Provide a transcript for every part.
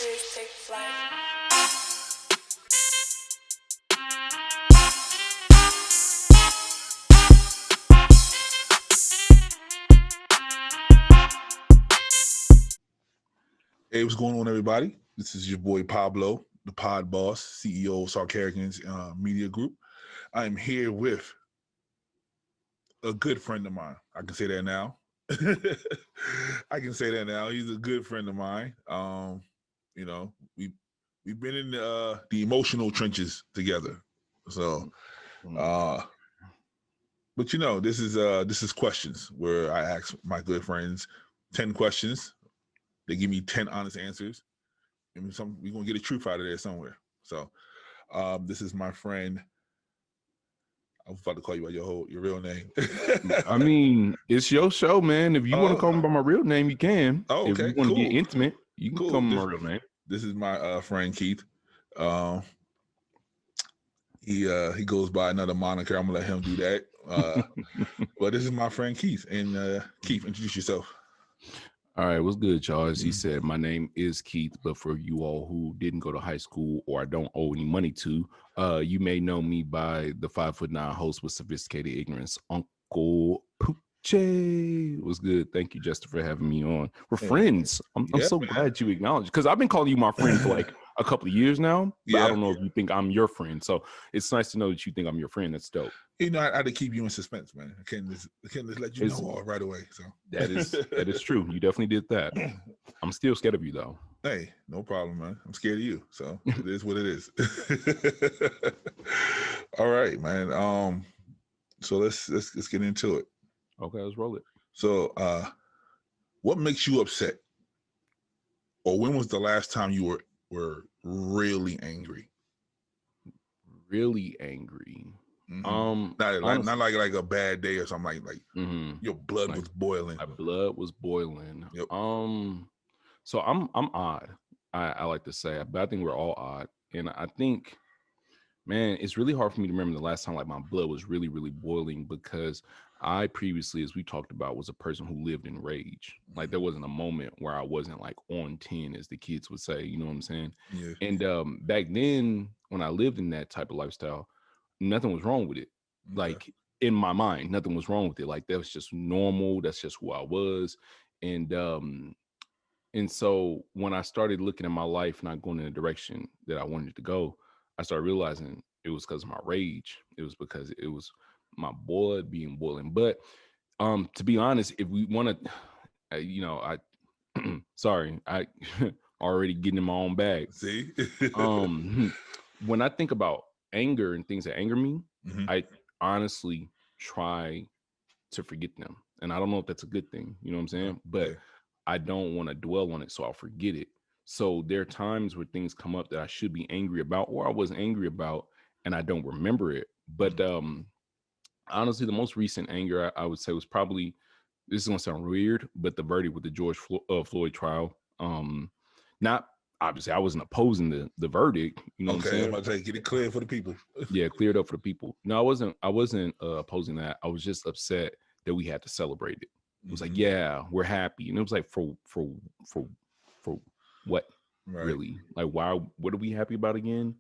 Please take flight. Hey, what's going on, everybody? This is your boy Pablo, the pod boss, CEO of Sarcarrogance Media Group. I am here with a good friend of mine. I can say that now. He's a good friend of mine. We've been in the emotional trenches together. So, but this is questions where I ask my good friends 10 questions. They give me 10 honest answers, and we're gonna get a truth out of there somewhere. So, this is my friend. I was about to call you by your real name. I mean, it's your show, man. If you want to call me by my real name, you can. Oh, okay, if you want to cool. get intimate, you can call me by my real name. This is my friend Keith. He goes by another moniker. I'm gonna let him do that. But this is my friend Keith. And Keith, introduce yourself. All right, what's good, y'all? As he said, my name is Keith, but for you all who didn't go to high school or I don't owe any money to, you may know me by the 5'9" host with sophisticated ignorance, Uncle Poochie. What's good? Thank you, Justin, for having me on. We're friends. I'm so glad you acknowledged, because I've been calling you my friend for like a couple of years now, but I don't know if you think I'm your friend. So it's nice to know that you think I'm your friend. That's dope. You know, I had to keep you in suspense, man. I can't just let you know all right away. So that is true. You definitely did that. I'm still scared of you, though. Hey, no problem, man. I'm scared of you. So it is what it is. All right, man. So let's get into it. Okay, let's roll it. So, what makes you upset? Or when was the last time you were really angry? Really angry. Mm-hmm. Not like a bad day or something like your blood was boiling. My blood was boiling. Yep. So I'm odd. I like to say, but I think we're all odd, and I think, man, it's really hard for me to remember the last time like my blood was really, really boiling, because I previously, as we talked about, was a person who lived in rage. Like there wasn't a moment where I wasn't like on 10, as the kids would say. You know what I'm saying? Yeah. And back then, when I lived in that type of lifestyle, nothing was wrong with it. Okay. Like in my mind, nothing was wrong with it. Like that was just normal. That's just who I was. And so when I started looking at my life not going in the direction that I wanted to go, I started realizing it was because of my rage. It was because it was my blood being boiling. But to be honest, if we want to, sorry, I already getting in my own bag. See, when I think about anger and things that anger me, I honestly try to forget them. And I don't know if that's a good thing, you know what I'm saying? But I don't want to dwell on it, so I'll forget it. So there are times where things come up that I should be angry about, or I was angry about, and I don't remember it. But honestly, the most recent anger I would say was probably, this is gonna sound weird, but the verdict with the George Floyd trial. Not obviously, I wasn't opposing the verdict. You know what I'm saying? I'm about to say, get it clear for the people. Yeah, cleared up for the people. No, I wasn't opposing that. I was just upset that we had to celebrate it. It was like, yeah, we're happy, and it was like for what, really? Like, why? What are we happy about again?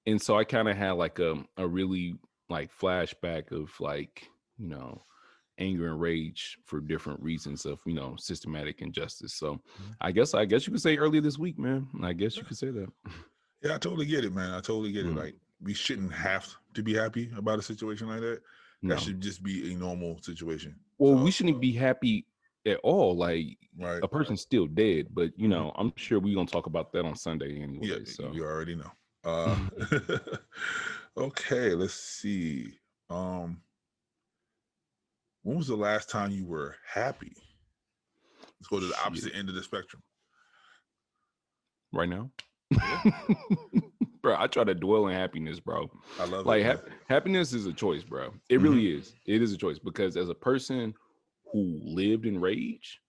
And so I kind of had like a really like flashback of like, anger and rage for different reasons of, systematic injustice. So I guess you could say earlier this week, man. I guess you could say that. Yeah, I totally get it, man. I totally get it. Like, we shouldn't have to be happy about a situation like that. That should just be a normal situation. Well, we shouldn't be happy at all. Like, a person's still dead, but I'm sure we're gonna talk about that on Sunday anyway. Yeah, so you already know. Okay, let's see. When was the last time you were happy? Let's go to the opposite end of the spectrum. Right now? Bro, I try to dwell in happiness, bro. I love like it. Happiness is a choice, bro. It really is. It is a choice, because as a person who lived in rage,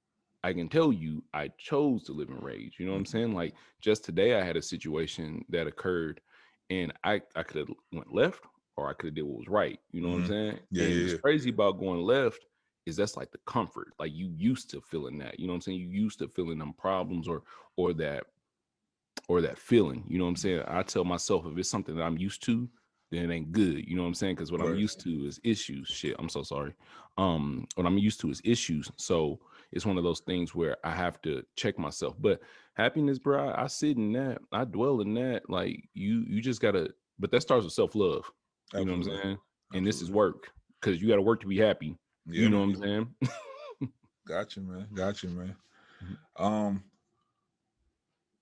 I can tell you I chose to live in rage. You know what I'm saying? Like just today I had a situation that occurred, and I could have went left, or I could have did what was right. You know what I'm saying? Yeah, and what's crazy about going left is that's like the comfort. Like you used to feeling that. You know what I'm saying? You used to feeling them problems or that or that feeling. You know what I'm saying? I tell myself if it's something that I'm used to, then it ain't good. You know what I'm saying? Because what I'm used to is issues. Shit, I'm so sorry. What I'm used to is issues. So it's one of those things where I have to check myself. But happiness, bro, I sit in that. I dwell in that. Like you just gotta. But that starts with self-love. You know what I'm saying? Absolutely. And this is work because you got to work to be happy. Yeah, you know what I'm saying? Got you, man.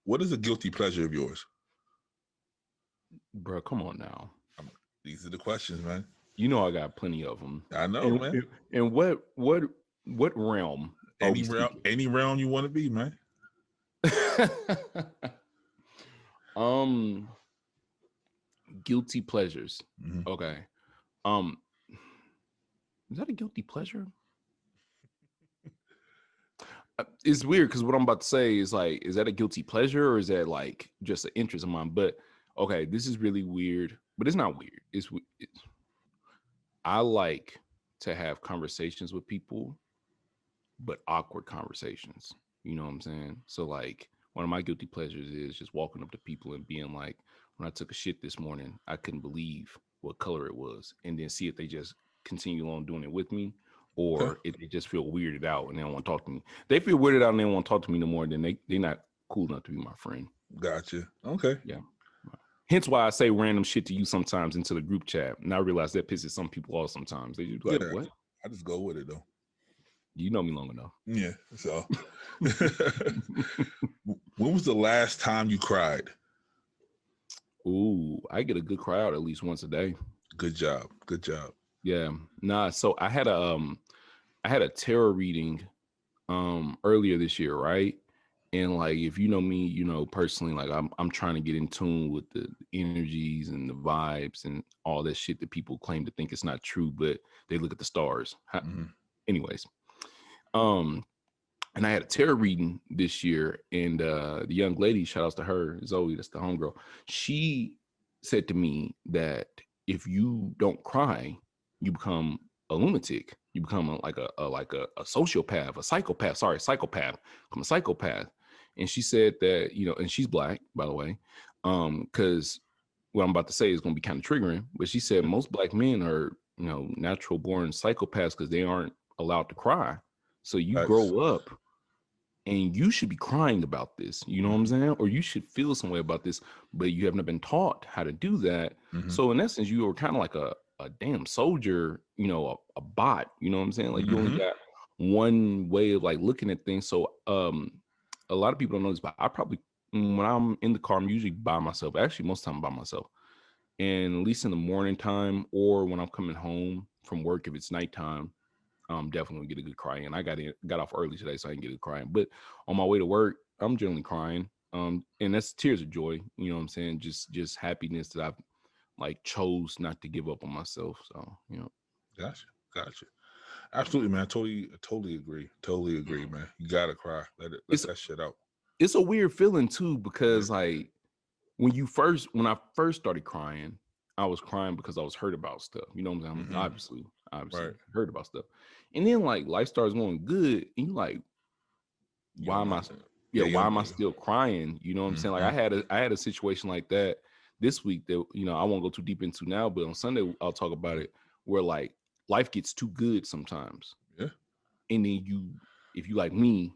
What is a guilty pleasure of yours? Bro, come on now. These are the questions, man. You know I got plenty of them. I know, man. And what realm? Any realm you want to be, man. Guilty pleasures. Mm-hmm. Okay. Is that a guilty pleasure? It's weird because what I'm about to say is like, is that a guilty pleasure or is that like just an interest of mine? But okay, this is really weird, but it's not weird. I like to have conversations with people, but awkward conversations. You know what I'm saying? So like one of my guilty pleasures is just walking up to people and being like, when I took a shit this morning, I couldn't believe what color it was, and then see if they just continue on doing it with me, or if they just feel weirded out and they don't want to talk to me. They feel weirded out and they don't want to talk to me no more, then they're not cool enough to be my friend. Gotcha. Okay. Yeah. Hence why I say random shit to you sometimes into the group chat, and I realize that pisses some people off sometimes. They just like, what? I just go with it though. You know me long enough. Yeah. So, when was the last time you cried? Ooh, I get a good cry out at least once a day. Good job. Yeah. Nah. So I had a tarot reading earlier this year, right? And like, if you know me, you know personally, like I'm trying to get in tune with the energies and the vibes and all that shit that people claim to think it's not true, but they look at the stars. Mm-hmm. Anyways, and I had a tarot reading this year, and the young lady, shout outs to her, Zoe, that's the homegirl. She said to me that if you don't cry, you become a lunatic. You become a sociopath, a psychopath. Sorry, psychopath. Become a psychopath. And she said that, you know, and she's Black, by the way, because what I'm about to say is going to be kind of triggering. But she said most Black men are, you know, natural born psychopaths because they aren't allowed to cry. So you grow up and you should be crying about this, you know what I'm saying? Or you should feel some way about this, but you haven't been taught how to do that. Mm-hmm. So in essence, you are kind of like a damn soldier, you know, a bot, you know what I'm saying? Like you only got one way of like looking at things. So a lot of people don't know this, but I probably, when I'm in the car, I'm usually by myself. Actually, most of the time by myself. And at least in the morning time or when I'm coming home from work, if it's nighttime, definitely get a good cry in. I got off early today, so I didn't get a crying. But on my way to work, I'm generally crying. And that's tears of joy. You know what I'm saying? Just happiness that I've like chose not to give up on myself. So, you know. Gotcha. Absolutely, man. Totally agree, man. You gotta cry. Let that shit out. It's a weird feeling too, because like when I first started crying, I was crying because I was hurt about stuff. You know what I'm saying? Mm-hmm. Obviously right. Hurt about stuff. And then like life starts going good, and you like, why am I still crying? You know what I'm saying? Like I had a situation like that this week that, you know, I won't go too deep into now, but on Sunday I'll talk about it, where like life gets too good sometimes. Yeah. And then if you like me,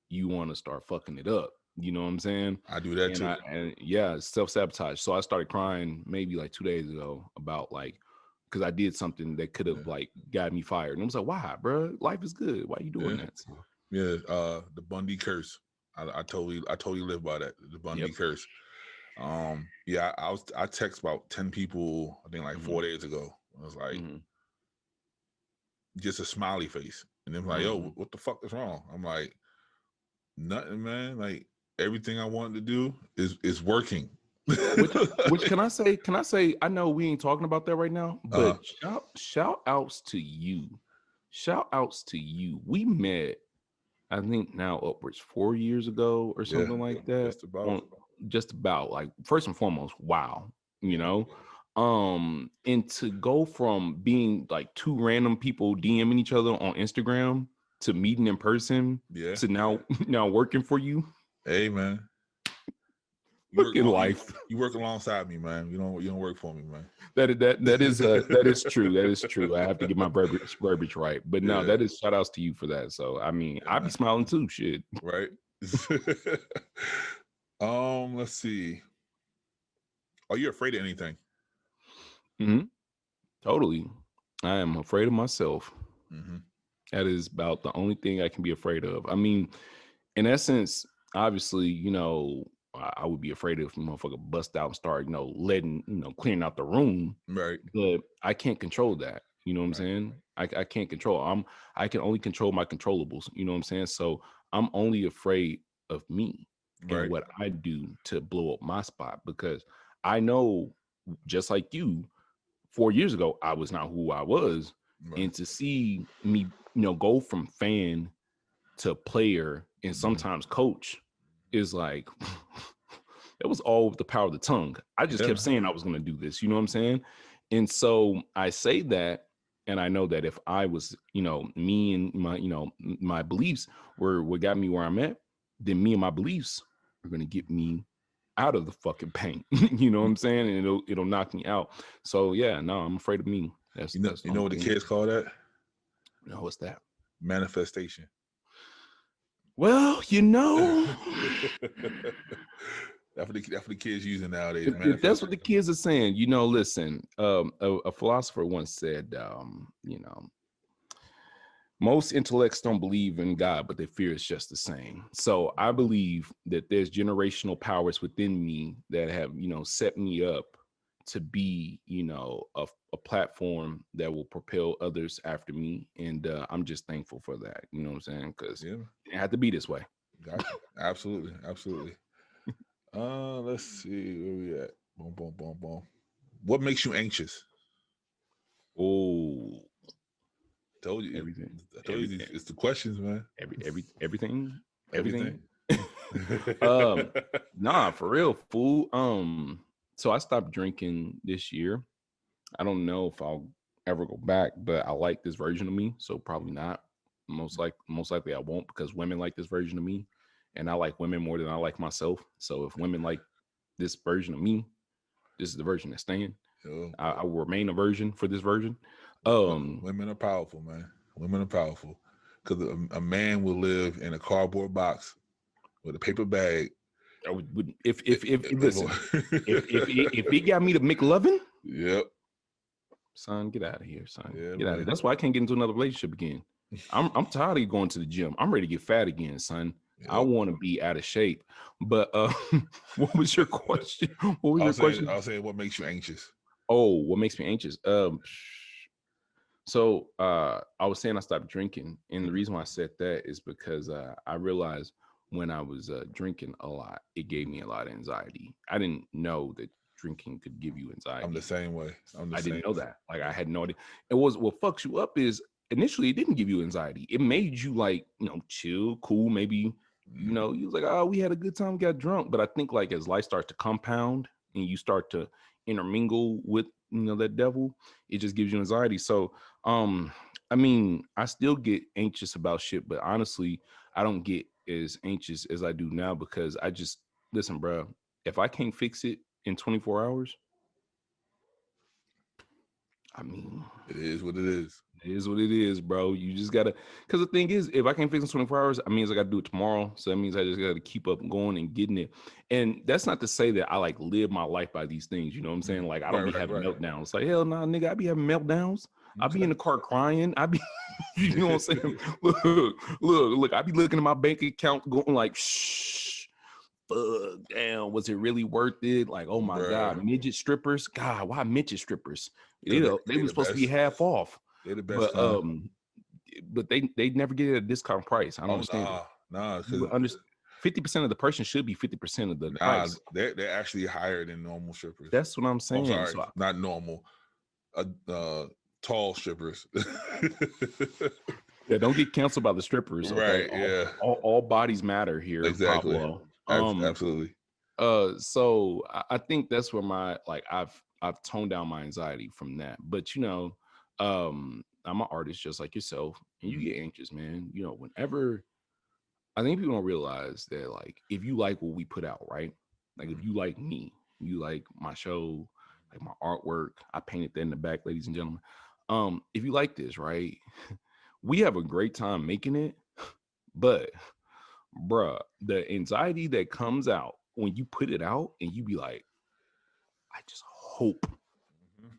you want to start fucking it up. You know what I'm saying? I do that too. And self-sabotage. So I started crying maybe like 2 days ago about like, because I did something that could have like got me fired. And I was like, why, bro? Life is good. Why are you doing that? Yeah, the Bundy curse. I totally live by that. The Bundy curse. I text about 10 people, I think like 4 days ago. I was like, just a smiley face. And they're like, yo, what the fuck is wrong? I'm like, nothing, man. Like everything I wanted to do is working. which can I say, I know we ain't talking about that right now, but shout outs to you. We met, I think now upwards 4 years ago or something like that. Just about like, first and foremost, wow, you know. And to go from being like two random people DMing each other on Instagram to meeting in person, to now working for you. Hey, man. Fucking life. You work alongside me, man. You don't work for me, man. That is true. That is true. I have to get my verbiage right. But no, that is shout outs to you for that. So I mean, I'd be smiling too. Shit. Right. Let's see. Are you afraid of anything? Mm-hmm. Totally. I am afraid of myself. Mm-hmm. That is about the only thing I can be afraid of. I mean, in essence, obviously, you know, I would be afraid if a motherfucker bust out and start, you know, clearing out the room. Right. But I can't control that. You know what I'm saying? I can't control. I can only control my controllables. You know what I'm saying? So I'm only afraid of me and what I do to blow up my spot, because I know, just like you, 4 years ago, I was not who I was. Right. And to see me, you know, go from fan to player and sometimes coach is like, it was all with the power of the tongue. I just kept saying I was going to do this. You know what I'm saying? And so I say that, and I know that if I was, you know, me and my, you know, my beliefs were what got me where I'm at, then me and my beliefs are going to get me out of the fucking paint. You know what I'm saying? And it'll knock me out. So yeah, no, I'm afraid of me. That's you know what the kids call that? No, what's that? Manifestation. Well, you know, that's what the kids using nowadays. If that's what the kids are saying. You know, listen, a philosopher once said, you know, most intellects don't believe in God, but their fear is just the same. So I believe that there's generational powers within me that have, you know, set me up to be, you know, a platform that will propel others after me. And I'm just thankful for that. You know what I'm saying? Because it had to be this way. Gotcha. Absolutely. Absolutely. Let's see where we at. Boom, boom, boom, boom. What makes you anxious? Oh, told you everything. I told you it's the questions, man. Everything. Nah, for real, fool. So I stopped drinking this year. I don't know if I'll ever go back, but I like this version of me, so probably not. Most likely I won't, because women like this version of me, and I like women more than I like myself. So if women like this version of me, this is the version that's staying. I will remain a virgin for this version. Women are powerful, man. Women are powerful, because a man will live in a cardboard box with a paper bag. If he got me to McLovin, yep. Son, get out of here, son. Yeah, get out of here. That's why I can't get into another relationship again. I'm tired of going to the gym. I'm ready to get fat again, son. Yep. I want to be out of shape. But what was your question? What was your question? I was saying, what makes you anxious? Oh, what makes me anxious? So I was saying I stopped drinking, and the reason why I said that is because I realized when I was drinking a lot, it gave me a lot of anxiety. I didn't know that drinking could give you anxiety. I'm the same way. I didn't know that. Like, I had no idea. It was what fucks you up is initially it didn't give you anxiety. It made you, like, you know, chill, cool. Maybe, you know, you was like, oh, we had a good time, got drunk. But I think, like, as life starts to compound and you start to intermingle with, you know, that devil, it just gives you anxiety. So I mean, I still get anxious about shit, but honestly, I don't get as anxious as I do now, because I just listen, bro, if I can't fix it in 24 hours, I mean, it is what it is. It is what it is, bro. You just gotta, because the thing is, if I can't fix it in 24 hours, I mean, I gotta do it tomorrow. So that means I just gotta keep up going and getting it. And that's not to say that I like live my life by these things. You know what I'm saying? Like, I don't be having meltdowns. It's like, hell nah, nigga, I be having meltdowns. I be in the car crying. I be, you know what I'm saying? Look, I be looking at my bank account going like, shh, fuck, damn, was it really worth it? Like, oh my God, midget strippers. God, why midget strippers? They were supposed to be half off. They're the best. But they never get it at a discount price. I don't understand. Nah, 50% of the person should be 50% of the price. They're actually higher than normal strippers. That's what I'm saying. I'm sorry, not normal. Tall strippers. Yeah, don't get canceled by the strippers. Okay? Right. All bodies matter here. Exactly. Absolutely. So I think that's where my, like, I've toned down my anxiety from that. But you know, I'm an artist just like yourself, and you get anxious, man. You know, whenever, I think people don't realize that, like, if you like what we put out, right? Like if you like me, you like my show, like my artwork, I painted that in the back, ladies and gentlemen. If you like this, right, we have a great time making it, but bruh, the anxiety that comes out when you put it out and you be like, I just hope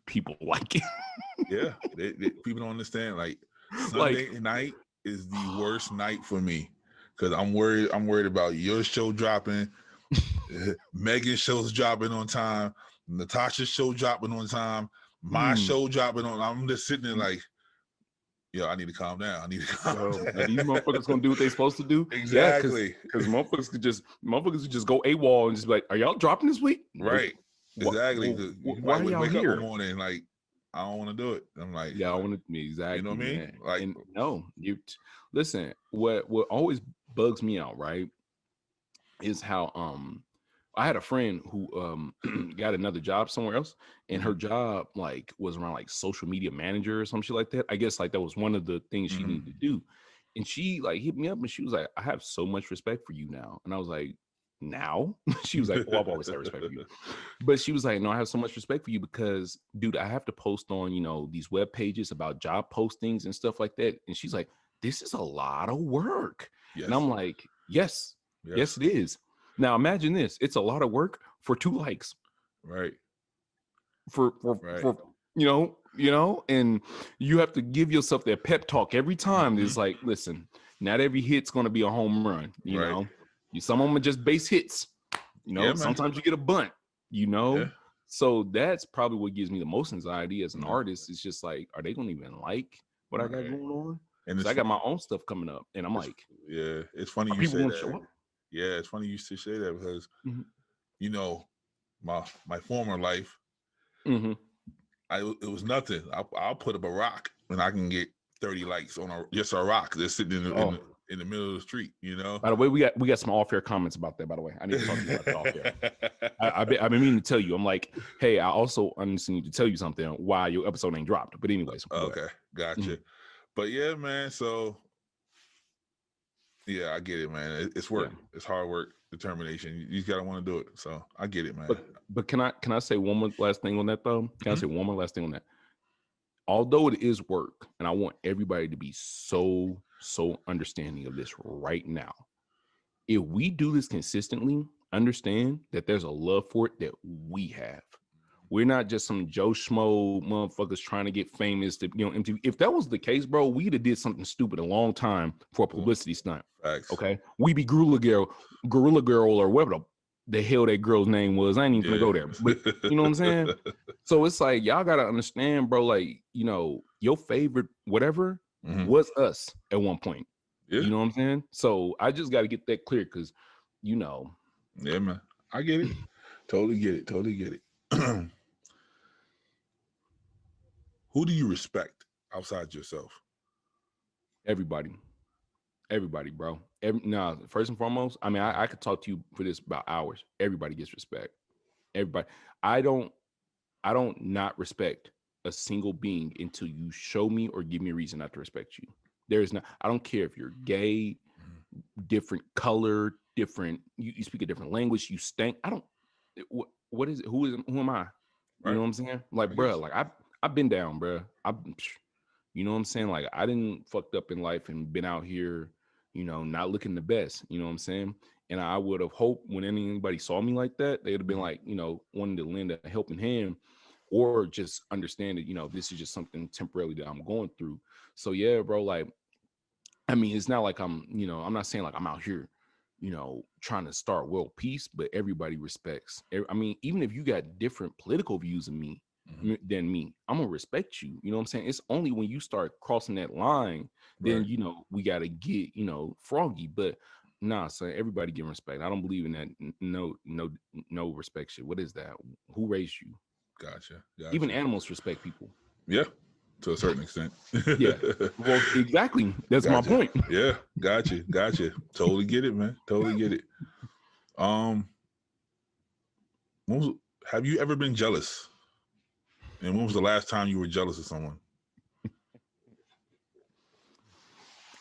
people like it. Yeah, people don't understand. Like Sunday night is the worst night for me because I'm worried about your show dropping, Megan's show's dropping on time, Natasha's show dropping on time, my show dropping on. I'm just sitting there like, yo, I need to calm down. These motherfuckers gonna do what they supposed to do. Exactly. Because motherfuckers could just go AWOL and just be like, are y'all dropping this week? Right. Exactly. Why are y'all wake here? Up one morning like, I don't want to do it. I'm like, yeah, I want to be exactly. You know what I mean? Man. Like, and no, you listen. What always bugs me out, right, is how I had a friend who got another job somewhere else, and her job like was around like social media manager or some shit like that. I guess like that was one of the things she needed to do, and she like hit me up and she was like, I have so much respect for you now, and I was like, now? She was like, oh, I've always had respect for you. But she was like, no, I have so much respect for you because, dude, I have to post on, these web pages about job postings and stuff like that. And she's like, this is a lot of work. Yes. And I'm like, yes, it is. Now imagine this. It's a lot of work for 2 likes. Right. For and you have to give yourself that pep talk every time. It's like, listen, not every hit's going to be a home run, you know? Some of them are just base hits, sometimes you get a bunt, So that's probably what gives me the most anxiety as an artist. It's just like, are they going to even like what I got going on? And I got my own stuff coming up and I'm like, it's funny you say that. Yeah, it's funny you should say that because, my former life, it was nothing. I'll put up a rock and I can get 30 likes on just a rock that's sitting in the middle of the street, By the way, we got some off-air comments about that. By the way, I need to talk to you about that off-air. I've been meaning to tell you. I'm like, hey, I also need to tell you something why your episode ain't dropped. But anyways, okay, gotcha. But yeah, man. So yeah, I get it, man. It's work. Yeah. It's hard work, determination. You gotta want to do it. So I get it, man. But can I say one more last thing on that though? Can I say one more last thing on that? Although it is work, and I want everybody to be so understanding of this right now. If we do this consistently, understand that there's a love for it that we have. We're not just some Joe Schmo motherfuckers trying to get famous to, MTV. If that was the case, bro, we'd have did something stupid a long time for a publicity stunt. Facts. Okay, we be Gorilla Girl, or whatever the hell that girl's name was. I ain't even gonna go there, but you know what I'm saying? So it's like, y'all gotta understand, bro, like, your favorite whatever was us at one point. You know what I'm saying? So I just got to get that clear because, Yeah, man. I get it. Totally get it. Who do you respect outside yourself? Everybody, bro. First and foremost, I mean, I could talk to you for this about hours. Everybody gets respect. Everybody. I don't not respect a single being until you show me or give me a reason not to respect you. I don't care if you're gay, different color, different, you speak a different language, you stink. What is it? Who am I? You know what I'm saying? Like, bro, like I've been down, bro. You know what I'm saying? Like, I didn't fucked up in life and been out here, not looking the best. You know what I'm saying? And I would have hoped when anybody saw me like that, they'd have been like, wanting to lend a helping hand or just understand that, this is just something temporarily that I'm going through. So yeah, bro, like, I mean, it's not like I'm not saying like I'm out here, trying to start world peace, but everybody respects. I mean, even if you got different political views of me than me, I'm gonna respect you. You know what I'm saying? It's only when you start crossing that line, then, we got to get, froggy. But nah, son, everybody give respect. I don't believe in that. No respect shit. What is that? Who raised you? Gotcha. Even animals respect people. Yeah. To a certain extent. Yeah. Well, exactly. That's my point. Yeah. Gotcha. Totally get it, man. Totally get it. Have you ever been jealous? And when was the last time you were jealous of someone?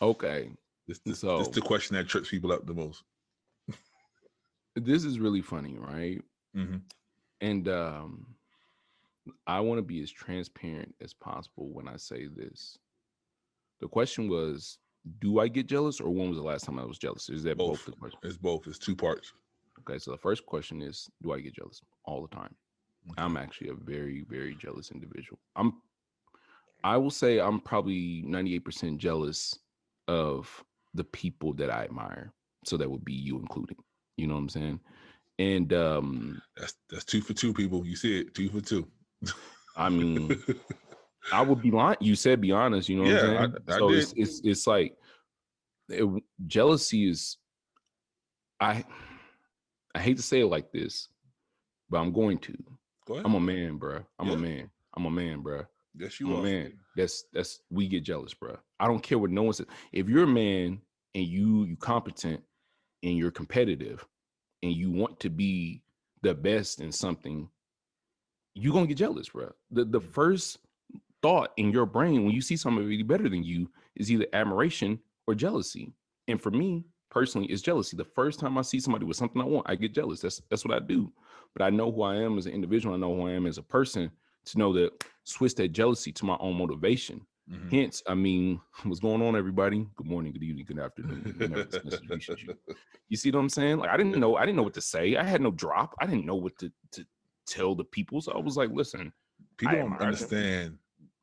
Okay. This is the question that trips people up the most. This is really funny, right? Mm-hmm. And I want to be as transparent as possible when I say this. The question was, do I get jealous, or when was the last time I was jealous? Is that both the question? It's both. It's two parts. Okay, so the first question is, do I get jealous all the time? Okay. I'm actually a very, very jealous individual. I will say I'm probably 98% jealous of the people that I admire. So that would be you including. You know what I'm saying? And that's 2 for 2, people. You see it, 2 for 2. I mean, I would be lying. You said be honest. You know what I'm saying? I so did. It's like jealousy is. I hate to say it like this, but I'm going to. Go ahead. I'm a man, bro. I'm a man, bro. Yes, you are. Man. That's we get jealous, bro. I don't care what no one says. If you're a man and you competent and you're competitive and you want to be the best in something, you're gonna get jealous, bro. The first thought in your brain when you see somebody better than you is either admiration or jealousy. And for me personally, it's jealousy. The first time I see somebody with something I want, I get jealous. That's what I do. But I know who I am as an individual. I know who I am as a person to know that switch that jealousy to my own motivation. Mm-hmm. Hence, I mean, what's going on, everybody? Good morning, good evening, good afternoon. You see what I'm saying? Like I didn't know what to say. I had no drop. I didn't know what to tell the people. So I was like, listen, people don't understand.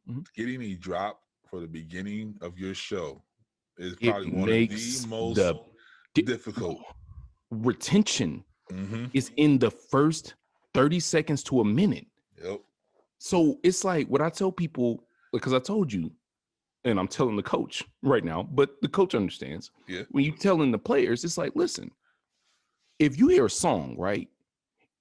Mm-hmm. Getting a drop for the beginning of your show is probably one of the most difficult. Retention is in the first 30 seconds to a minute. Yep. So it's like what I tell people, because I told you, and I'm telling the coach right now, but the coach understands. Yeah. When you telling the players, it's like, listen, if you hear a song, right,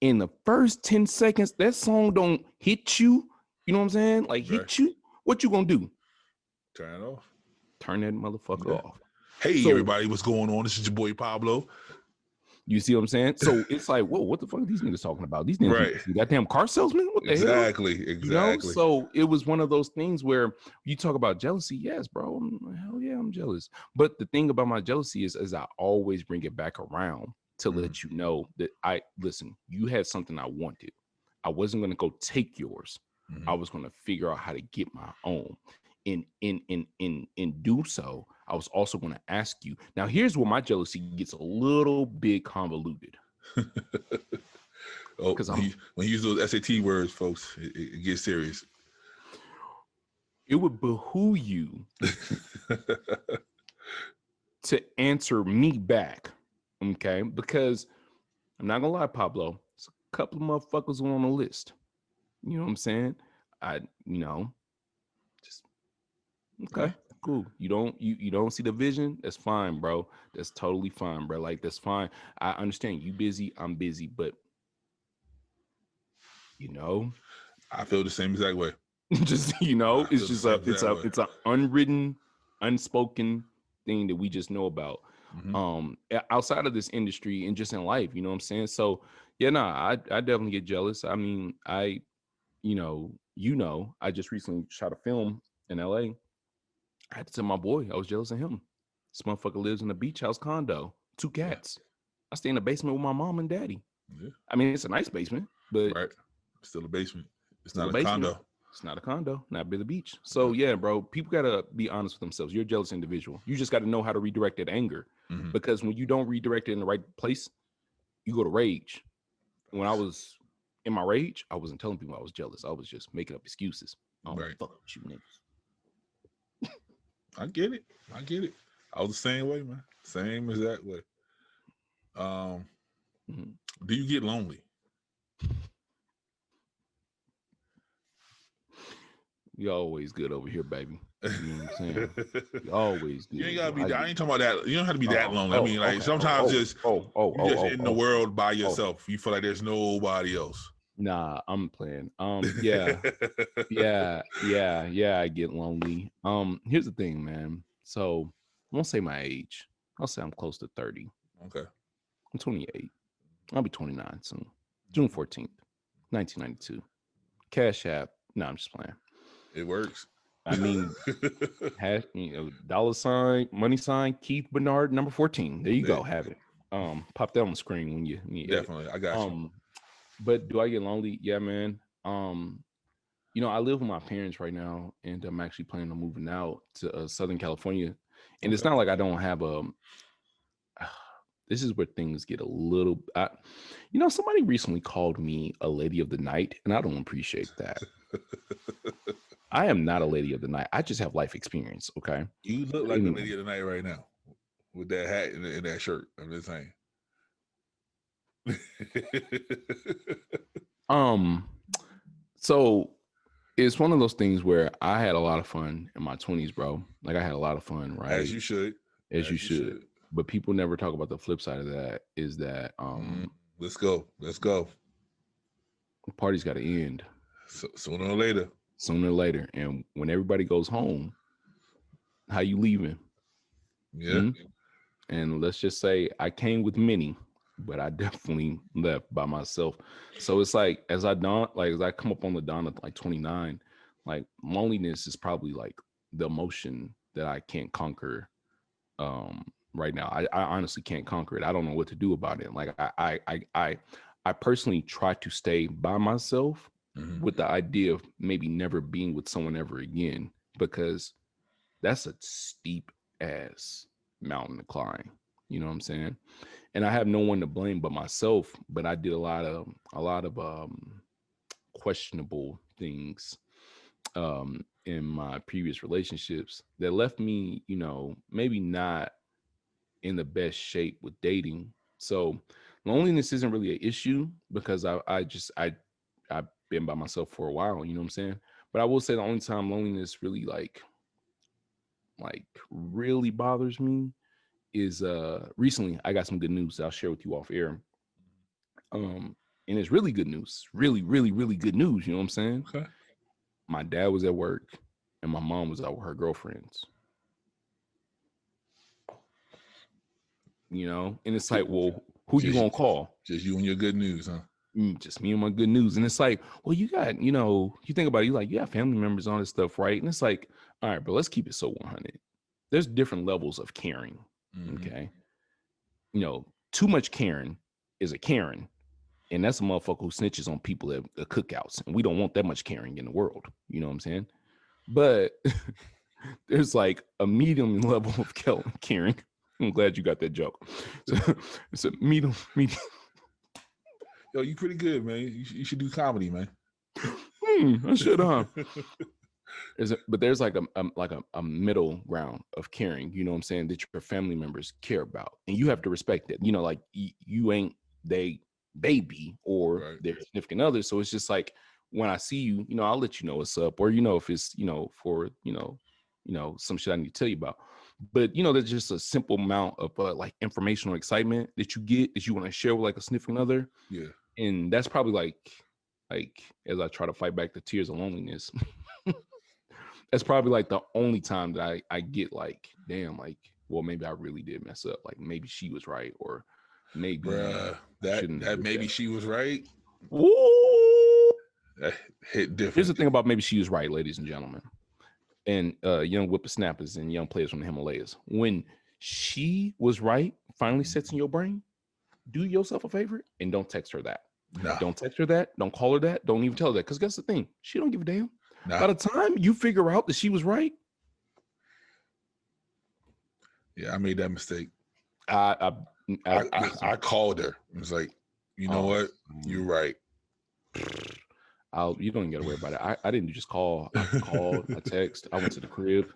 in the first 10 seconds, that song don't hit you, you know what I'm saying? Like hit you, what you gonna do? Turn it off. Turn that motherfucker off. Hey, everybody, what's going on? This is your boy Pablo. You see what I'm saying? So it's like, whoa, what the fuck are these niggas talking about? These niggas, goddamn car salesmen? What the hell? Exactly. You know? So it was one of those things where you talk about jealousy. Yes, bro. Hell yeah, I'm jealous. But the thing about my jealousy is I always bring it back around to let you know that listen, you had something I wanted. I wasn't going to go take yours. I was going to figure out how to get my own. In do so, I was also going to ask you. Now, here's where my jealousy gets a little bit convoluted. Because when you use those SAT words, folks, it gets serious. It would behoove you to answer me back, okay? Because I'm not gonna lie, Pablo, there's a couple of motherfuckers on the list. You know what I'm saying? Okay, cool. You don't see the vision? That's fine, bro. That's totally fine, bro. Like, that's fine. I understand you busy, I'm busy, but I feel the same exact way. Just, it's an unwritten, unspoken thing that we just know about. Outside of this industry and just in life, you know what I'm saying? So I definitely get jealous. I mean, I just recently shot a film in LA. I had to tell my boy I was jealous of him. This motherfucker lives in a beach house condo, 2 cats. I stay in the basement with my mom and daddy. Yeah. I mean, it's a nice basement, but still a basement. It's not a condo. It's not a condo, not by the beach. So yeah, bro, people gotta be honest with themselves. You're a jealous individual. You just got to know how to redirect that anger, because when you don't redirect it in the right place, you go to rage. When I was in my rage, I wasn't telling people I was jealous. I was just making up excuses. Fuck you niggas. I get it. I was the same way, man. Same exact way. Do you get lonely? You always good over here, baby. You know what I'm saying? You always good. You ain't gotta be. I ain't talking about that. You don't have to be that lonely. I mean, like sometimes you're just in the world by yourself. You feel like there's nobody else. Nah, I'm playing. Yeah, I get lonely. Here's the thing, man. So I won't say my age. I'll say I'm close to 30. Okay. I'm 28. I'll be 29 soon. June 14th, 1992. Cash App. No, I'm just playing. It works. I mean, $, $, money sign, Keith Bernard, number 14. There you go. Have it. Pop that on the screen when you definitely. I got you. But do I get lonely? Yeah, man. You know, I live with my parents right now, and I'm actually planning on moving out to Southern California. And it's not like I don't have this is where things get a little. You know, somebody recently called me a lady of the night, and I don't appreciate that. I am not a lady of the night. I just have life experience. Okay. You look like a lady of the night right now with that hat and that shirt. I'm just saying. So it's one of those things where I had a lot of fun in my 20s, bro. Like I had a lot of fun, right? As you should. As you should. But people never talk about the flip side of that is that let's go. The party's got to end. Sooner or later. And when everybody goes home, how you leaving? Yeah. Mm-hmm. And let's just say I came with many, but I definitely left by myself. So it's like as I come up on the dawn of like 29, like loneliness is probably like the emotion that I can't conquer right now. I honestly can't conquer it. I don't know what to do about it. Like I personally try to stay by myself with the idea of maybe never being with someone ever again, because that's a steep ass mountain to climb. You know what I'm saying? And I have no one to blame but myself. But I did a lot of questionable things in my previous relationships that left me, you know, maybe not in the best shape with dating. So loneliness isn't really an issue because I've been by myself for a while, you know what I'm saying? But I will say the only time loneliness really like really bothers me is recently I got some good news that I'll share with you off air. And it's really good news. Really, really, really good news, you know what I'm saying? Okay. My dad was at work and my mom was out with her girlfriends. You know, and it's like, well, who you gonna call? Just you and your good news, huh? Just me and my good news. And it's like, well, you got, you know, you think about it, you like, you have family members on this stuff, right? And it's like, all right, but let's keep it so 100. There's different levels of caring. Okay. You know, too much caring is a Karen. And that's a motherfucker who snitches on people at the cookouts. And we don't want that much caring in the world. You know what I'm saying? But there's like a medium level of caring. I'm glad you got that joke. So it's a medium. Yo, you pretty good, man. You should do comedy, man. I should, huh? But there's like a middle ground of caring, you know what I'm saying, that your family members care about. And you have to respect it. You know, like you ain't they baby or their significant other. So it's just like when I see you, you know, I'll let you know what's up. Or, you know, if it's, you know, for, you know, some shit I need to tell you about. But, you know, there's just a simple amount of like informational excitement that you get that you want to share with like a significant other. Yeah. And that's probably like as I try to fight back the tears of loneliness, that's probably like the only time that I get like, damn, like, well, maybe I really did mess up. Like maybe she was right, or maybe that maybe she was right. Ooh. That hit different. Here's the thing about maybe she was right, ladies and gentlemen, and young whippersnappers and young players from the Himalayas. When she was right finally sets in your brain, do yourself a favor and don't text her that. Nah. Don't text her that. Don't call her that. Don't even tell her that. Because guess the thing, she don't give a damn. Nah. By the time you figure out that she was right. Yeah, I made that mistake. I called her. It was like, you know what? You're right. You don't even gotta worry about it. I didn't just call. I called, I text, I went to the crib,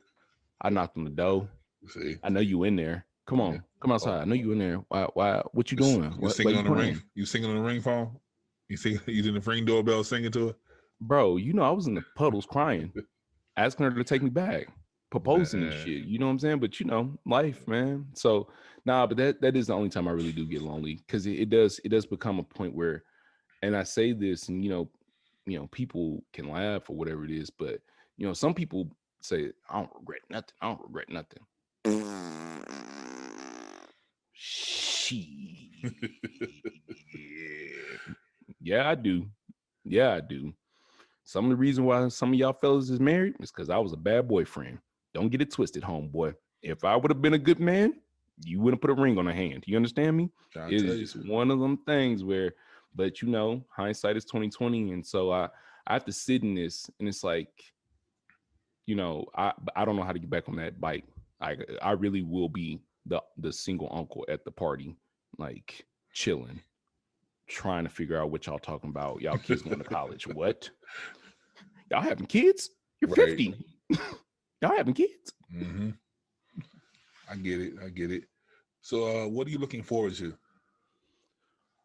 I knocked on the door. See? I know you in there. Come on, come outside. I know you in there. Why what you doing? You singing on the ring? You singing on the ring phone? You using the ring doorbell singing to her? Bro, you know I was in the puddles crying, asking her to take me back, proposing and shit. You know what I'm saying? But you know, life, man. So but that is the only time I really do get lonely, because it does become a point where, and I say this, and you know, people can laugh or whatever it is, but you know, some people say, I don't regret nothing. I don't regret nothing. Yeah, I do. Some of the reason why some of y'all fellas is married is because I was a bad boyfriend. Don't get it twisted, homeboy. If I would have been a good man, you wouldn't put a ring on a hand. You understand me? It's you. just one of them things where, but you know, hindsight is 2020, and so I have to sit in this, and it's like, you know, I don't know how to get back on that bike. I really will be the single uncle at the party, like chilling, trying to figure out what y'all talking about. Y'all kids going to college? What? Y'all having kids? You're 50. Y'all having kids? Mm-hmm. I get it. So what are you looking forward to?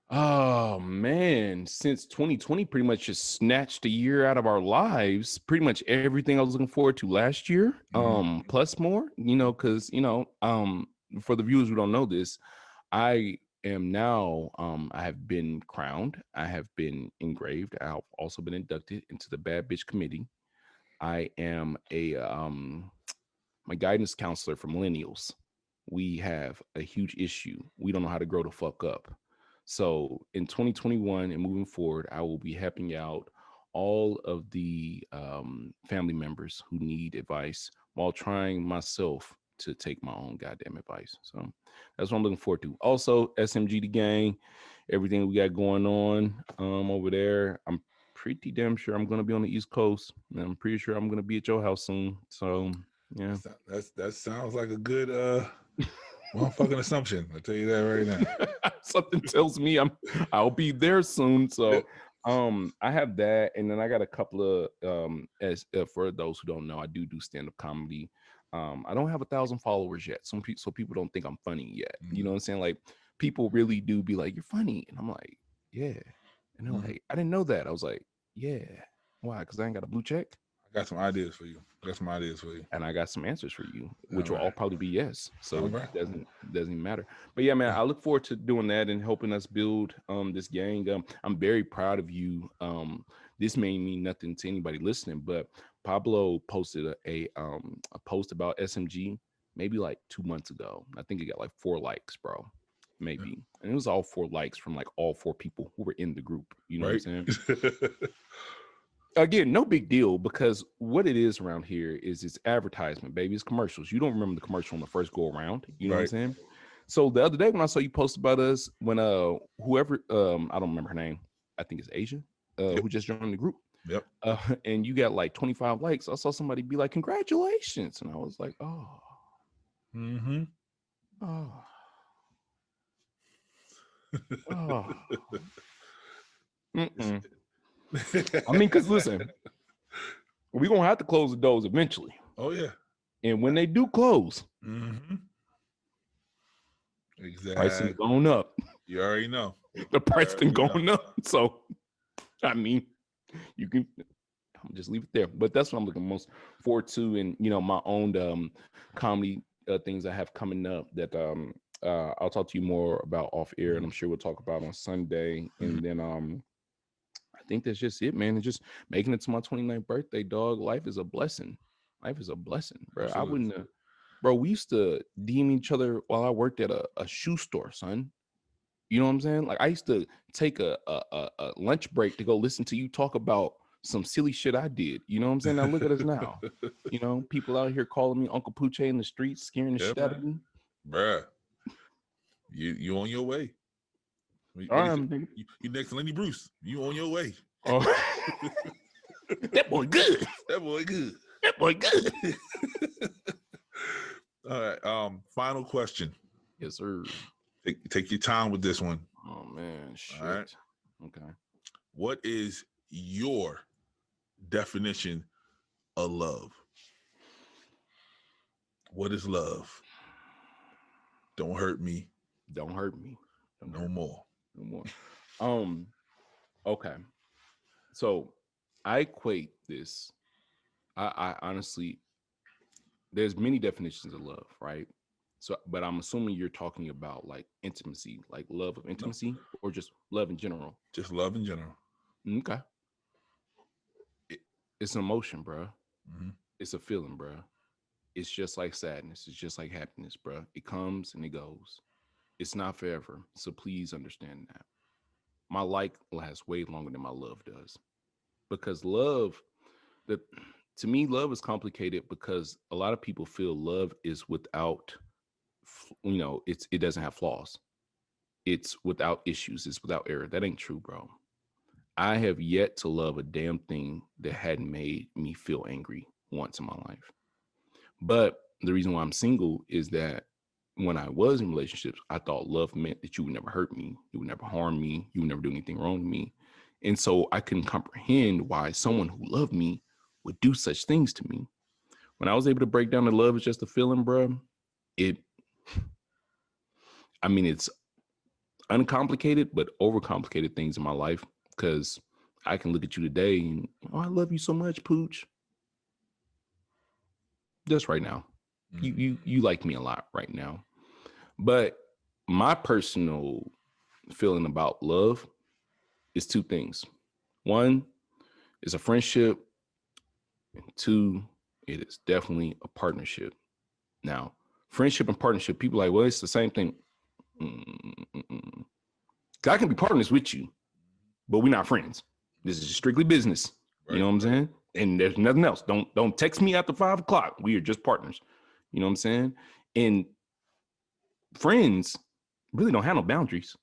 Oh man, since 2020 pretty much just snatched a year out of our lives, pretty much everything I was looking forward to last year, plus more, you know, because, you know, for the viewers who don't know this, I am now, I have been crowned, I have been engraved, I've also been inducted into the Bad Bitch Committee. I am my guidance counselor for millennials. We have a huge issue. We don't know how to grow the fuck up. So in 2021 and moving forward, I will be helping out all of the family members who need advice while trying myself to take my own goddamn advice. So that's what I'm looking forward to. Also, SMG the gang, everything we got going on over there. I'm pretty damn sure I'm going to be on the East Coast, and I'm pretty sure I'm going to be at your house soon. So yeah, that sounds like a good motherfucking assumption. I'll tell you that right now. Something tells me I'll be there soon. So I have that, and then I got a couple of for those who don't know, I do stand-up comedy. I don't have 1,000 followers yet. So people don't think I'm funny yet. You know what I'm saying? Like, people really do be like, "You're funny," and I'm like, "Yeah," and they're like, "I didn't know that." I was like, "Yeah, why? Because I ain't got a blue check." I got some ideas for you. And I got some answers for you, which will all probably be yes. So right. it doesn't even matter. But yeah, man, I look forward to doing that and helping us build this gang. I'm very proud of you. This may mean nothing to anybody listening, but Pablo posted a post about SMG maybe like 2 months ago. I think it got like 4 likes, bro. Maybe. And it was all 4 likes from like all 4 people who were in the group. You know what I'm saying? Again, no big deal, because what it is around here is it's advertisement, baby. It's commercials. You don't remember the commercial on the first go around. You know what I'm saying? So the other day when I saw you post about us, when whoever I don't remember her name, I think it's Asia, who just joined the group. Yep. And you got like 25 likes. I saw somebody be like, "Congratulations," and I was like, "Oh, oh, oh." I mean, because listen, we're gonna have to close the doors eventually. Oh yeah. And when they do close, exactly, pricing going up. You already know. The price been going up. So I mean, you can just leave it there. But that's what I'm looking most forward to. And you know, my own comedy things I have coming up that I'll talk to you more about off air, and I'm sure we'll talk about on Sunday. And then I think that's just it, man. It's just making it to my 29th birthday, dog. Life is a blessing. Life is a blessing, bro. Absolutely. I wouldn't have, bro. We used to DM each other while I worked at a shoe store, son. You know what I'm saying? Like, I used to take a lunch break to go listen to you talk about some silly shit I did. You know what I'm saying? Now look at us now. You know, people out here calling me Uncle Poochie in the streets, scaring the shit out of me. Bruh, you on your way. You next to Lenny Bruce. You on your way. Oh. That boy good. That boy good. That boy good. All right. Final question. Yes, sir. Take your time with this one. Oh man, shit. All right. Okay. What is your definition of love? What is love? Don't hurt me. Don't hurt me. No more. Okay. So I equate this. I honestly, there's many definitions of love, right? So, but I'm assuming you're talking about like intimacy, like love of intimacy, or just love in general? Just love in general. Okay. It's an emotion, bro. It's a feeling, bro. It's just like sadness. It's just like happiness, bro. It comes and it goes. It's not forever. So please understand that. My like lasts way longer than my love does. Because love, to me, love is complicated because a lot of people feel love is without it doesn't have flaws. It's without issues. It's without error. That ain't true, bro. I have yet to love a damn thing that hadn't made me feel angry once in my life. But the reason why I'm single is that when I was in relationships, I thought love meant that you would never hurt me, you would never harm me, you would never do anything wrong to me. And so I couldn't comprehend why someone who loved me would do such things to me. When I was able to break down that love is just a feeling, bro, it's uncomplicated, but overcomplicated things in my life, because I can look at you today and, oh, I love you so much, Pooch. Just right now. You like me a lot right now. But my personal feeling about love is two things. One is a friendship, and two, it is definitely a partnership. Now, friendship and partnership, people are like, well, it's the same thing. I can be partners with you, but we're not friends. This is strictly business. Right. You know what I'm saying? And there's nothing else. Don't text me after 5 o'clock. We are just partners. You know what I'm saying? And friends really don't have no boundaries.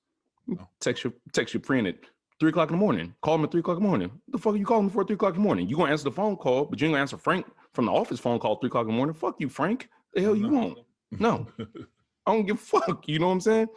No. Text your friend at 3 o'clock in the morning. Call him at 3 o'clock in the morning. What the fuck are you calling me for at 3 o'clock in the morning? You gonna answer the phone call, but you ain't gonna answer Frank from the office phone call at 3 o'clock in the morning. Fuck you, Frank. The hell you want? No. I don't give a fuck. You know what I'm saying?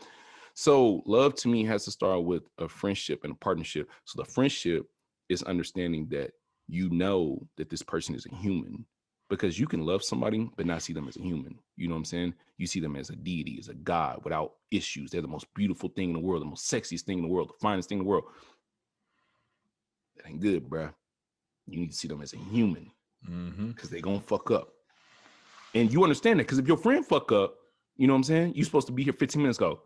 So love to me has to start with a friendship and a partnership. So the friendship is understanding that you know that this person is a human, because you can love somebody but not see them as a human. You know what I'm saying? You see them as a deity, as a god without issues. They're the most beautiful thing in the world, the most sexiest thing in the world, the finest thing in the world. That ain't good, bruh. You need to see them as a human, because they gonna fuck up. And you understand that, because if your friend fuck up, you know what I'm saying? You're supposed to be here 15 minutes ago.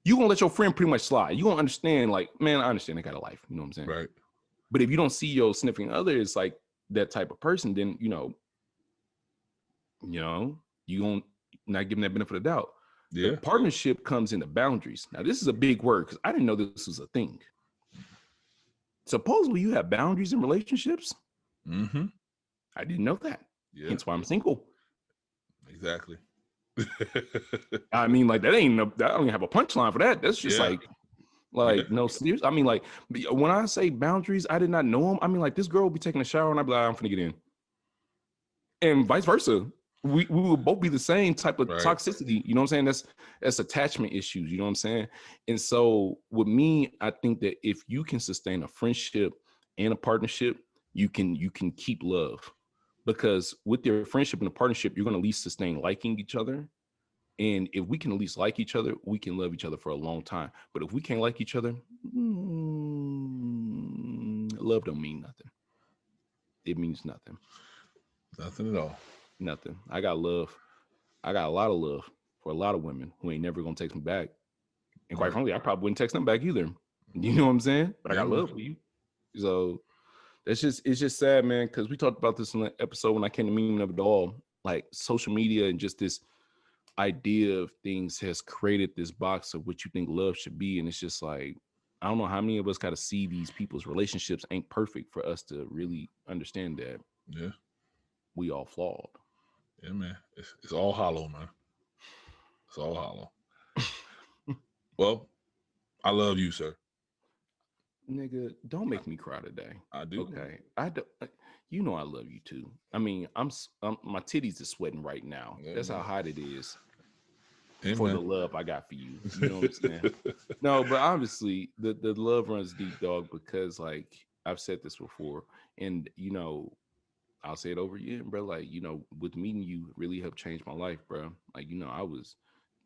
You gonna let your friend pretty much slide. You gonna understand, like, man, I understand they got a life. You know what I'm saying? Right. But if you don't see your significant other as like that type of person, then you gonna not give them that benefit of the doubt. Yeah. The partnership comes in the boundaries. Now, this is a big word, because I didn't know this was a thing. Supposedly you have boundaries in relationships. I didn't know that. Yeah. That's why I'm single. Exactly. I mean, like, I don't even have a punchline for that. That's just no, serious. I mean, like, when I say boundaries, I did not know them. I mean, like, this girl will be taking a shower and I'd be like, I'm finna get in. And vice versa. We will both be the same type of toxicity. You know what I'm saying? That's attachment issues. You know what I'm saying? And so with me, I think that if you can sustain a friendship and a partnership, you can keep love. Because with your friendship and a partnership, you're going to at least sustain liking each other. And if we can at least like each other, we can love each other for a long time. But if we can't like each other, love don't mean nothing. It means nothing. Nothing at all. Nothing. I got a lot of love for a lot of women who ain't never going to text me back. And quite frankly, I probably wouldn't text them back either. You know what I'm saying? But I got love for you. So it's just sad, man, because we talked about this in the episode when I came to Meaning of It All. Like, social media and just this idea of things has created this box of what you think love should be. And it's just like, I don't know how many of us got to see these people's relationships ain't perfect for us to really understand that. Yeah. We all flawed. Yeah, man. It's all hollow, man. It's all hollow. Well, I love you, sir. Nigga, don't make me cry today. I do. Okay. I do. You know I love you too. I mean, I'm my titties are sweating right now. Yeah, that's how hot it is. For the love I got for you. You know what I'm saying? No, but obviously the love runs deep, dog, because, like, I've said this before, and I'll say it over again, bro. Like, with meeting you, it really helped change my life, bro. Like, I was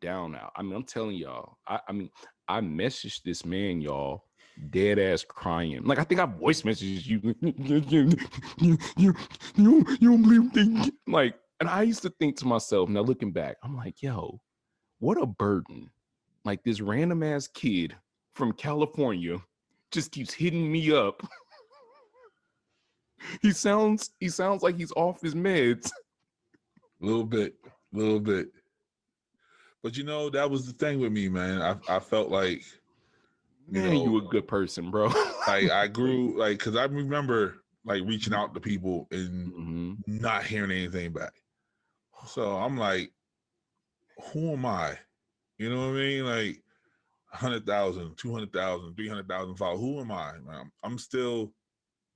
down out. I mean, I'm telling y'all, I messaged this man, y'all, dead ass crying. Like, I think I voice messaged you. You don't believe things. Like, and I used to think to myself, now looking back, I'm like, yo, what a burden. Like, this random ass kid from California just keeps hitting me up. He sounds like he's off his meds. A little bit. But that was the thing with me, man. I felt like, you a good person, bro. Like, I grew, like, because I remember, like, reaching out to people and not hearing anything back. So I'm like, who am I? You know what I mean? Like 100,000, 200,000, 300,000 followers. Who am I? I'm still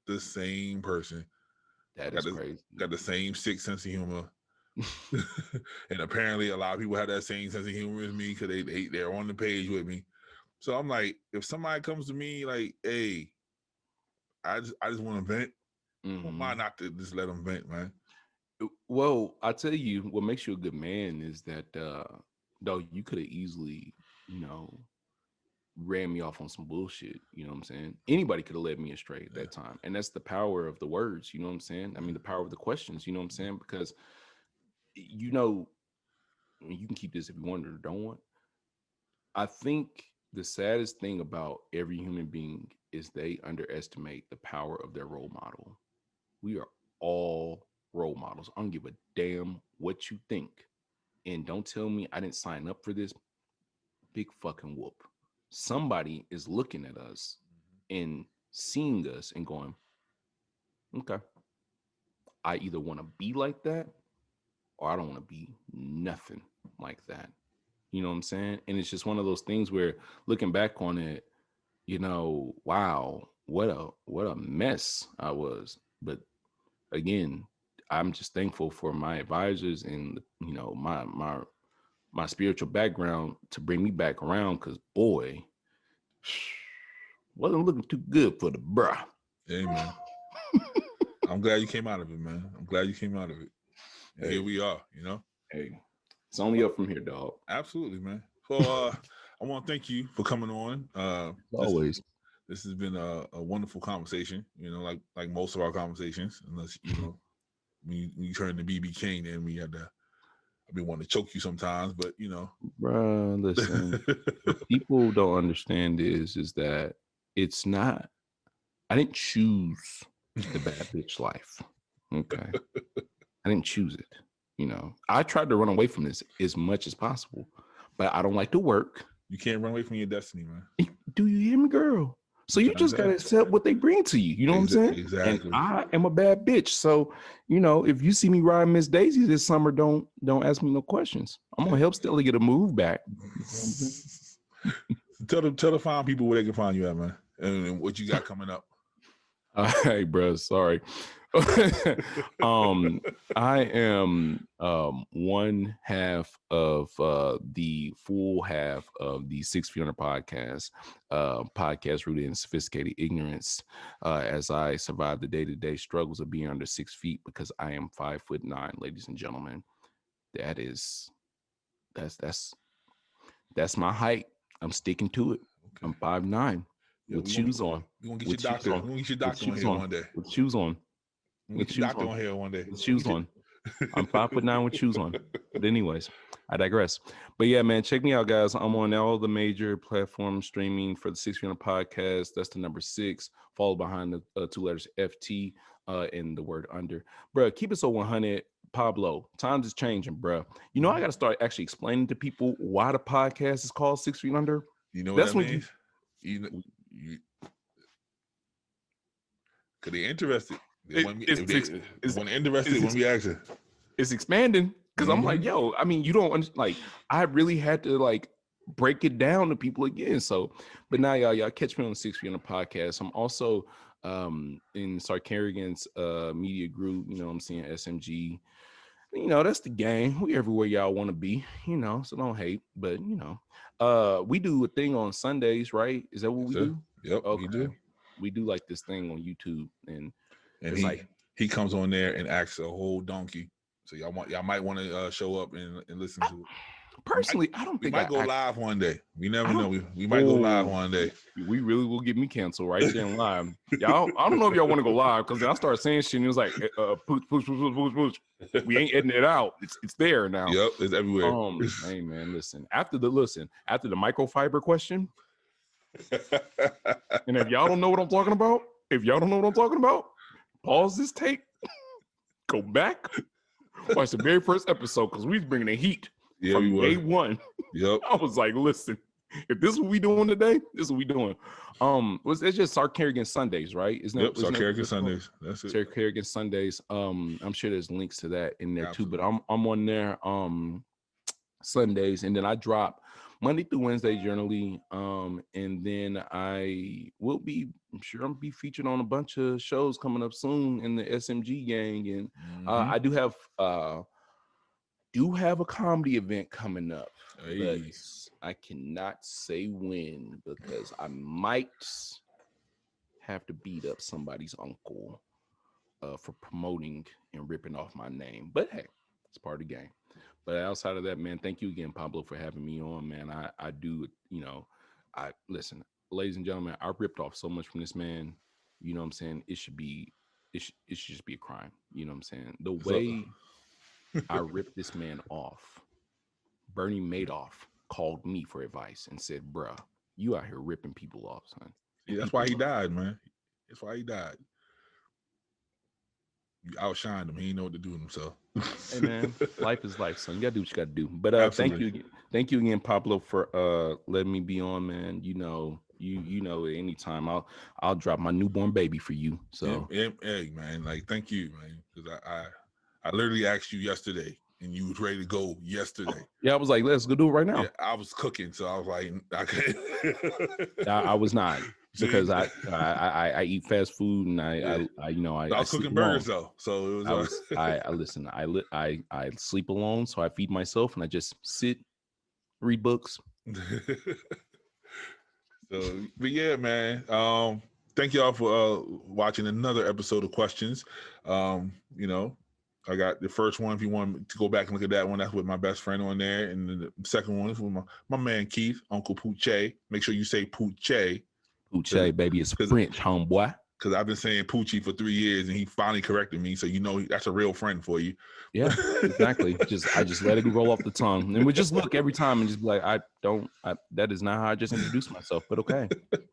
the same person. That is crazy. Got the same sick sense of humor. And apparently a lot of people have that same sense of humor as me because they're on the page with me. So I'm like, if somebody comes to me like, hey, I just want to vent, who am I not to just let them vent, man? Well, I tell you, what makes you a good man is that though you could have easily, ran me off on some bullshit. You know what I'm saying? Anybody could have led me astray at that time. And that's the power of the words, you know what I'm saying? I mean, the power of the questions, you know what I'm saying? Because, you can keep this if you want or don't want. I think the saddest thing about every human being is they underestimate the power of their role model. We are all role models. I don't give a damn what you think. And don't tell me I didn't sign up for this. Big fucking whoop. Somebody is looking at us and seeing us and going, okay, I either want to be like that or I don't want to be nothing like that. You know what I'm saying? And it's just one of those things where looking back on it, wow, what a mess I was. But again, I'm just thankful for my advisors and my spiritual background to bring me back around, because boy, wasn't looking too good for the bruh. Hey, man. I'm glad you came out of it, man. I'm glad you came out of it. And hey, here we are, Hey, it's only up from here, dog. Absolutely, man. So I want to thank you for coming on. Always. This has been a wonderful conversation, like most of our conversations, unless, when you turn to BB King, then I've been wanting to choke you sometimes, but Bruh, listen, what people don't understand is that it's not, I didn't choose the bad bitch life. Okay. I didn't choose it. I tried to run away from this as much as possible, but I don't like to work. You can't run away from your destiny, man. Do you hear me, girl? So you just gotta accept what they bring to you. You know what I'm saying? Exactly. And I am a bad bitch. So, if you see me riding Miss Daisy this summer, don't ask me no questions. I'm gonna help Stella get a move back. Tell the fine people where they can find you at, man, and what you got coming up. All right, bro. Sorry. I am one half of the full half of the 6 Feet Under podcast rooted in sophisticated ignorance, as I survive the day-to-day struggles of being under 6 feet, because I am 5'9", ladies and gentlemen. That's my height. I'm sticking to it. Okay. I'm 5'9". With shoes on. You want to get your doctor? You want to get your doctor on here one day? With shoes on. With shoes on here one day. With shoes on. I'm 5'9" with shoes on. But anyways, I digress. But yeah, man, check me out, guys. I'm on all the major platforms streaming for the 6 Feet Under podcast. That's the number 6, followed behind the 2 letters FT and the word under. Bruh, keep it so 100. Pablo, times is changing, bruh. I got to start actually explaining to people why the podcast is called 6 Feet Under. You know what that means? Because they're interested. When we ask it, it's expanding. Because I'm like, yo, I mean, you don't I really had to break it down to people again. So, but now y'all catch me on the 6 Feet Under podcast. I'm also in Sarcarrogance media group. You know what I'm saying? SMG. That's the game. We everywhere y'all want to be. So don't hate. But we do a thing on Sundays, right? Is that what we do? Yep, okay. We do. We do this thing on YouTube, and he comes on there and acts a whole donkey. So y'all might want to show up and listen to it. Personally, I don't think we might go live one day. We never know. We might go live one day. We really will get me canceled right there in live. Y'all, I don't know if y'all want to go live, because I started saying shit and it was like, pooch. We ain't editing it out. It's there now. Yep, it's everywhere. Hey man, listen. After the microfiber question, and if y'all don't know what I'm talking about, pause this tape, go back, watch the very first episode, because we was bringing the heat. Yeah, from day one. Yep. I was like, listen, if this is what we doing today, this is what we doing. It's just Sarcarrogance Sundays, right? Sarcarrogance Sundays. That's it. Sarcarrogance Sundays. I'm sure there's links to that in there too, but I'm on there Sundays, and then I drop Monday through Wednesday generally. And then I'm sure I'll be featured on a bunch of shows coming up soon in the SMG gang. And I do have a comedy event coming up. But I cannot say when, because I might have to beat up somebody's uncle for promoting and ripping off my name. But hey, it's part of the game. But outside of that, man, thank you again, Pablo, for having me on, man. I do, listen, ladies and gentlemen, I ripped off so much from this man. You know what I'm saying? It should just be a crime. You know what I'm saying? The way I ripped this man off, Bernie Madoff called me for advice and said, bruh, you out here ripping people off, son. Yeah, that's why he died, man. That's why he died. You outshined him. He didn't know what to do with himself. Hey, man, life is life, son. You got to do what you got to do. But thank you again, Pablo, for letting me be on, man. You know, anytime I'll drop my newborn baby for you. So, hey, man, like, thank you, man, because I literally asked you yesterday, and you was ready to go yesterday. Yeah, I was like, let's go do it right now. Yeah, I was cooking, so I was like, I couldn't. I was not, because I eat fast food, and I was cooking burgers though, so it was. I sleep alone, so I feed myself, and I just sit, read books. So, but yeah, man. Thank y'all for watching another episode of Questions. I got the first one. If you want to go back and look at that one, that's with my best friend on there. And the second one is with my man Keith, Uncle Poochie. Make sure you say Poochie. Poochie, baby, it's French, homeboy. Because I've been saying Poochie for 3 years, and he finally corrected me. So that's a real friend for you. Yeah, exactly. I just let it roll off the tongue, and we just look every time and just be like, that is not how I just introduced myself. But okay,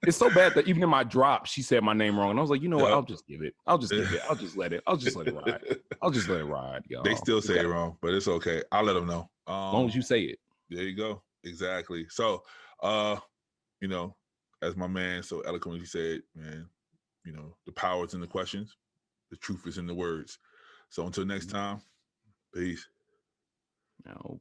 it's so bad that even in my drop, she said my name wrong, and I was like, you know what? I'll just give it. I'll just let it ride. I'll just let it ride, y'all. They still say it wrong, but it's okay. I'll let them know. As long as you say it. There you go. Exactly. So, as my man so eloquently said, man, the power is in the questions, the truth is in the words. So until next time, peace. No.